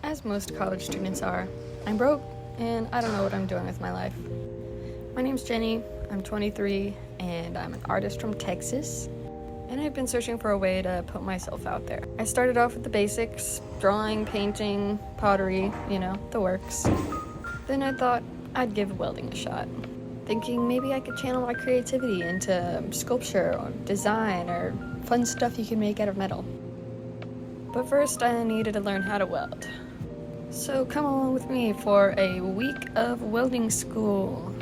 as most college students are. I'm broke, and I don't know what I'm doing with my life. My name's Jenny, I'm 23, and I'm an artist from Texas, and I've been searching for a way to put myself out there. I started off with the basics, drawing, painting, pottery, the works. Then I thought I'd give welding a shot, thinking maybe I could channel my creativity into sculpture or design or fun stuff you can make out of metal. But first, I needed to learn how to weld. So come along with me for a week of welding school.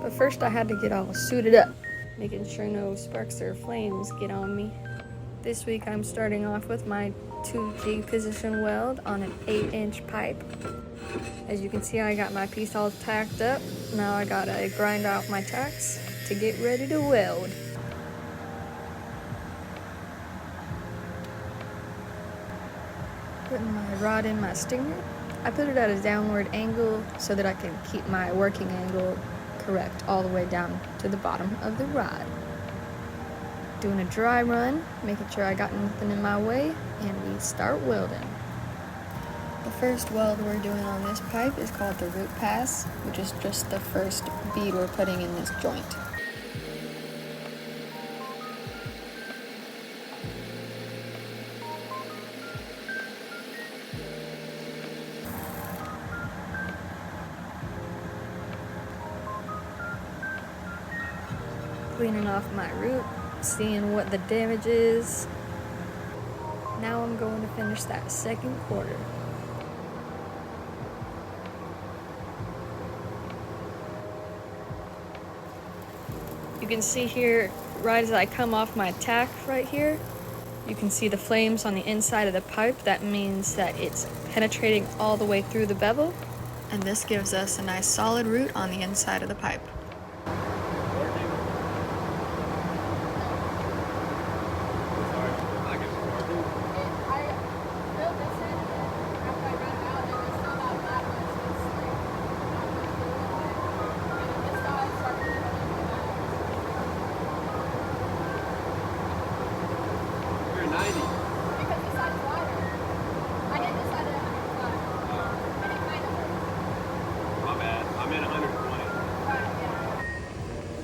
But first, I had to get all suited up, making sure no sparks or flames get on me. This week, I'm starting off with my 2G position weld on an 8-inch pipe. As you can see, I got my piece all tacked up. Now I gotta grind off my tacks to get ready to weld. Putting my rod in my stinger, I put it at a downward angle so that I can keep my working angle correct all the way down to the bottom of the rod. Doing a dry run, making sure I got nothing in my way, and we start welding. The first weld we're doing on this pipe is called the root pass, which is just the first bead we're putting in this joint. Cleaning off my root, seeing what the damage is. Now I'm going to finish that second quarter. You can see here, right as I come off my tack right here, you can see the flames on the inside of the pipe. That means that it's penetrating all the way through the bevel, and this gives us a nice solid root on the inside of the pipe.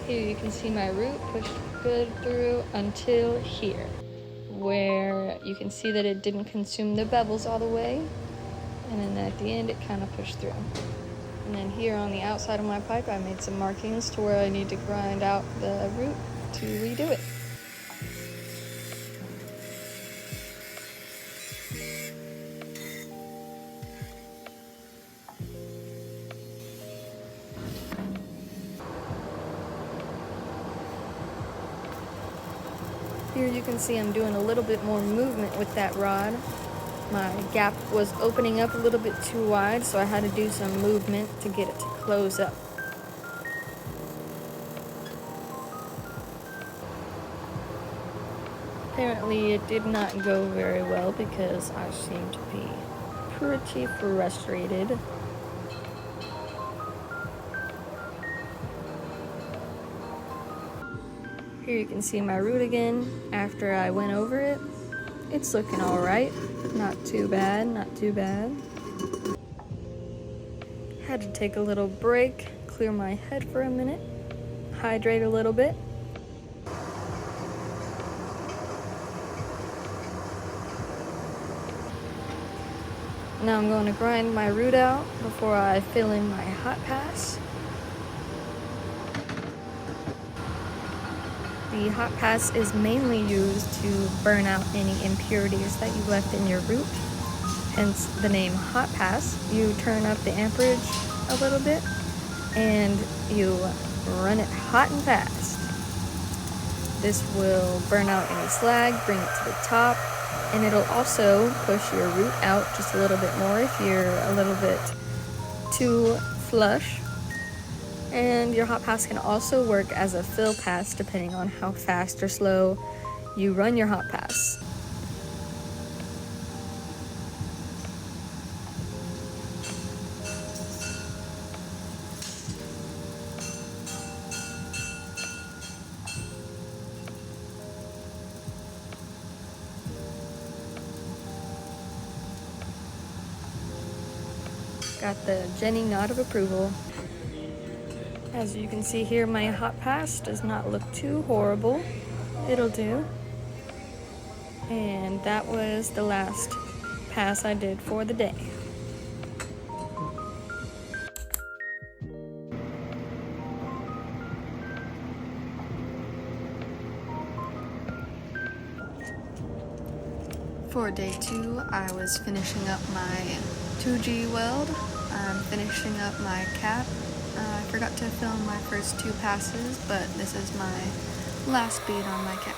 Here you can see my root pushed good through until here, where you can see that it didn't consume the bevels all the way, and then at the end it kind of pushed through. And then here on the outside of my pipe I made some markings to where I need to grind out the root to redo it. Here you can see I'm doing a little bit more movement with that rod. My gap was opening up a little bit too wide, so I had to do some movement to get it to close up. Apparently it did not go very well because I seem to be pretty frustrated. Here you can see my root again after I went over it. It's looking all right. Not too bad, not too bad. Had to take a little break, clear my head for a minute, hydrate a little bit. Now I'm going to grind my root out before I fill in my hot pass. The hot pass is mainly used to burn out any impurities that you left in your root, hence the name hot pass. You turn up the amperage a little bit and you run it hot and fast. This will burn out any slag, bring it to the top, and it'll also push your root out just a little bit more if you're a little bit too flush. And your hot pass can also work as a fill pass depending on how fast or slow you run your hot pass. Got the Jenny nod of approval. As you can see here, my hot pass does not look too horrible. It'll do. And that was the last pass I did for the day. For day 2, I was finishing up my 2G weld. I'm finishing up my cap. I forgot to film my first 2 passes, but this is my last bead on my cap.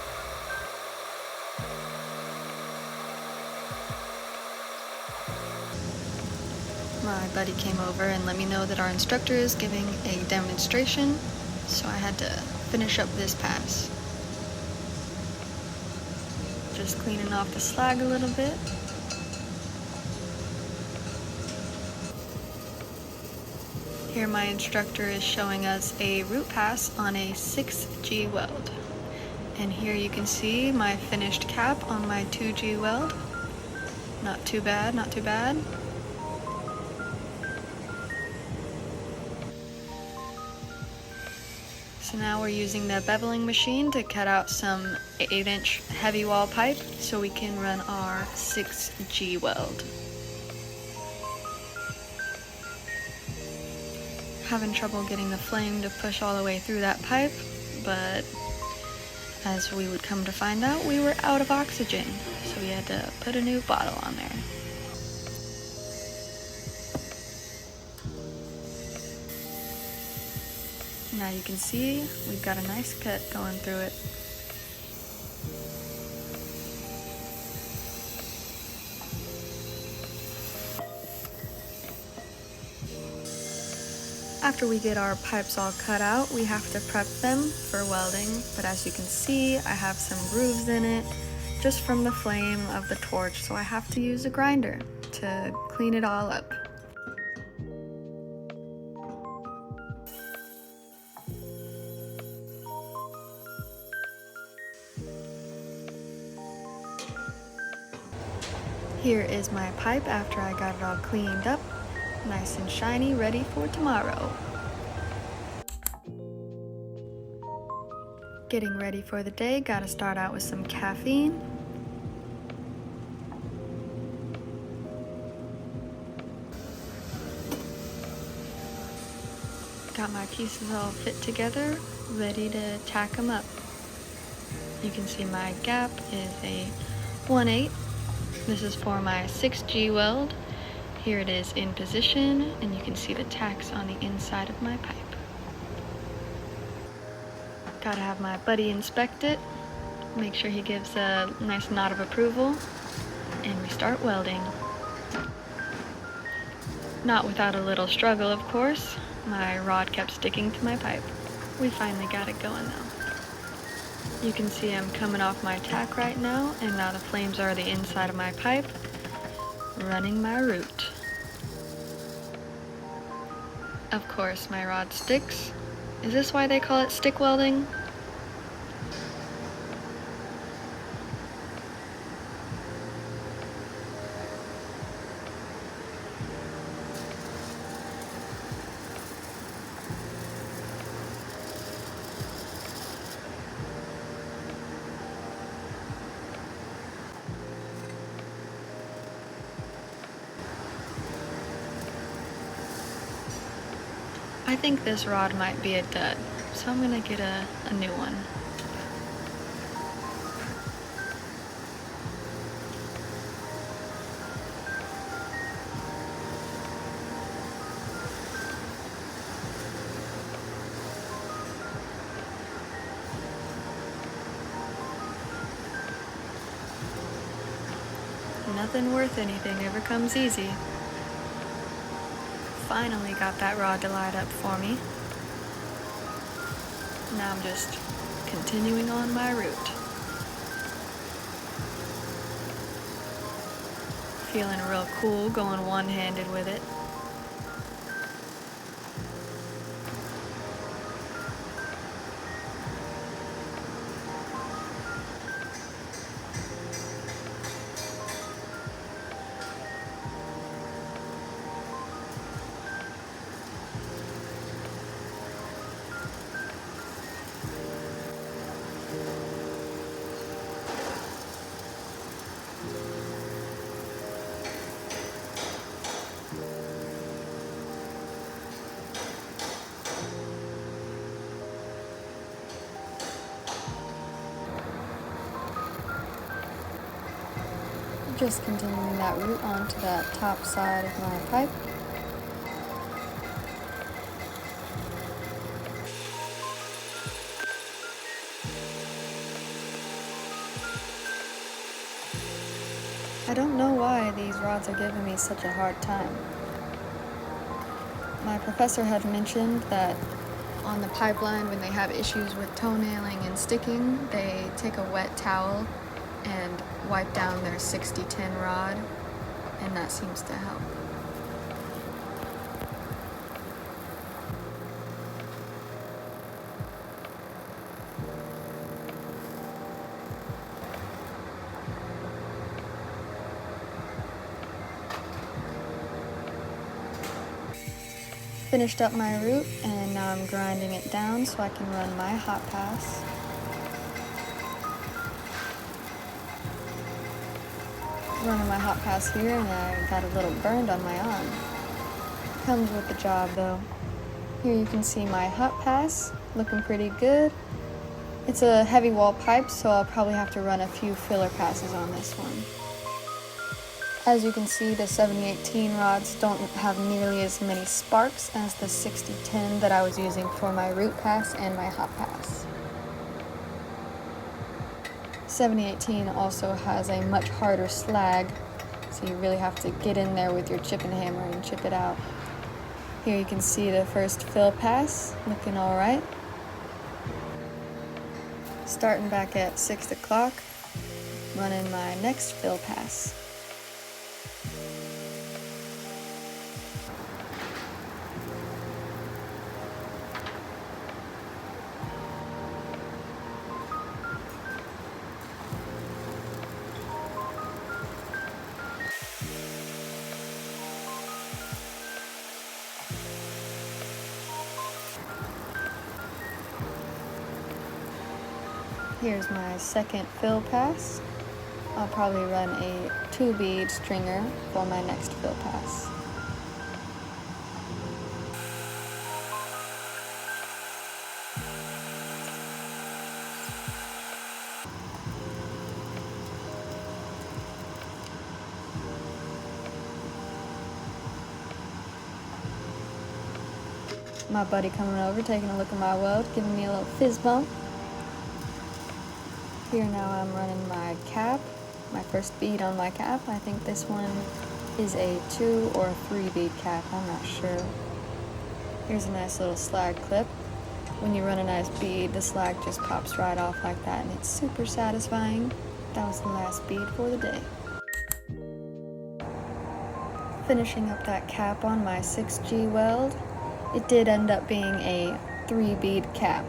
My buddy came over and let me know that our instructor is giving a demonstration, so I had to finish up this pass. Just cleaning off the slag a little bit. Here my instructor is showing us a root pass on a 6G weld. And here you can see my finished cap on my 2G weld. Not too bad, not too bad. So now we're using the beveling machine to cut out some 8-inch heavy wall pipe so we can run our 6G weld. Having trouble getting the flame to push all the way through that pipe, but as we would come to find out, we were out of oxygen, so we had to put a new bottle on there. Now you can see we've got a nice cut going through it. After we get our pipes all cut out, we have to prep them for welding, but as you can see, I have some grooves in it just from the flame of the torch, so I have to use a grinder to clean it all up. Here is my pipe after I got it all cleaned up. Nice and shiny, ready for tomorrow. Getting ready for the day, gotta start out with some caffeine. Got my pieces all fit together, ready to tack them up. You can see my gap is a 1/8. This is for my 6G weld. Here it is in position, and you can see the tacks on the inside of my pipe. Gotta have my buddy inspect it, make sure he gives a nice nod of approval, and we start welding. Not without a little struggle, of course. My rod kept sticking to my pipe. We finally got it going though. You can see I'm coming off my tack right now, and now the flames are the inside of my pipe, running my root. Of course, my rod sticks. Is this why they call it stick welding? I think this rod might be a dud, so I'm gonna get a new one. Nothing worth anything ever comes easy. Finally got that rod to light up for me. Now I'm just continuing on my route. Feeling real cool going one-handed with it. Just continuing that route onto that top side of my pipe. I don't know why these rods are giving me such a hard time. My professor had mentioned that on the pipeline, when they have issues with toenailing and sticking, they take a wet towel and wipe down their 60-10 rod, and that seems to help. Finished up my route, and now I'm grinding it down so I can run my hot pass. Running my hot pass here, and I got a little burned on my arm. Comes with the job though. Here you can see my hot pass, looking pretty good. It's a heavy wall pipe, so I'll probably have to run a few filler passes on this one. As you can see, the 70-18 rods don't have nearly as many sparks as the 60-10 that I was using for my root pass and my hot pass. 70-18 also has a much harder slag, so you really have to get in there with your chipping hammer and chip it out. Here you can see the first fill pass, looking alright. Starting back at 6 o'clock, running my next fill pass. Here's my second fill pass. I'll probably run a 2-bead stringer for my next fill pass. My buddy coming over, taking a look at my weld, giving me a little fizz bump. Here now I'm running my cap, my first bead on my cap. I think this one is a 2 or 3 bead cap, I'm not sure. Here's a nice little slag clip. When you run a nice bead, the slag just pops right off like that, and it's super satisfying. That was the last bead for the day. Finishing up that cap on my 6G weld, it did end up being a 3 bead cap.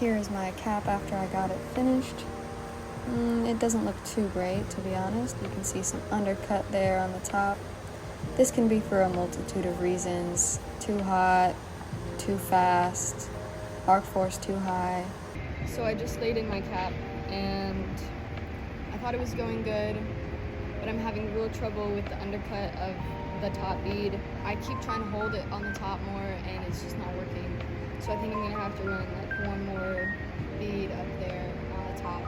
Here is my cap after I got it finished. It doesn't look too great, to be honest. You can see some undercut there on the top. This can be for a multitude of reasons. Too hot, too fast, arc force too high. So I just laid in my cap, and I thought it was going good, but I'm having real trouble with the undercut of the top bead. I keep trying to hold it on the top more, and it's just not working. So I think I'm gonna have to run like one more bead up there on the top,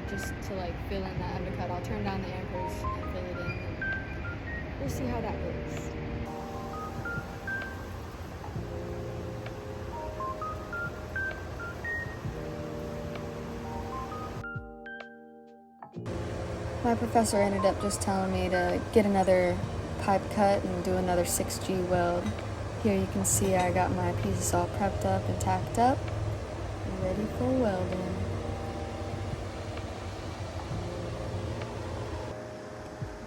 just to like fill in that undercut. I'll turn down the amperes and fill it in, and we'll see how that goes. My professor ended up just telling me to get another pipe cut and do another 6G weld. Here you can see I got my pieces all prepped up and tacked up, ready for welding.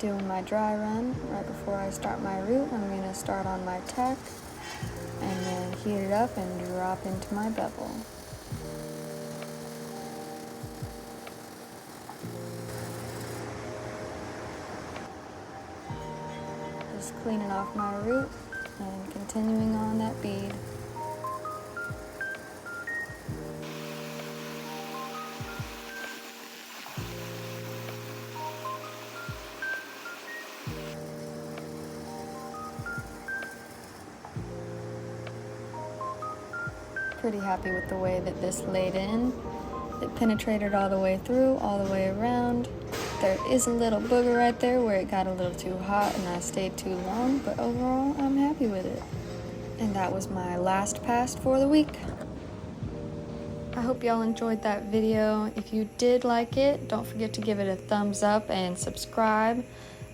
Doing my dry run right before I start my route. I'm going to start on my tack and then heat it up and drop into my bevel. Just cleaning off my route and continuing on that bead. pretty happy with the way that this laid in. It penetrated all the way through, all the way around. There is a little booger right there where it got a little too hot and I stayed too long, but overall I'm happy with it. And that was my last pass for the week. I hope y'all enjoyed that video. If you did like it, don't forget to give it a thumbs up and subscribe.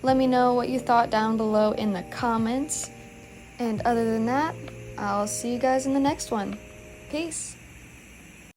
Let me know what you thought down below in the comments. And other than that, I'll see you guys in the next one. Peace.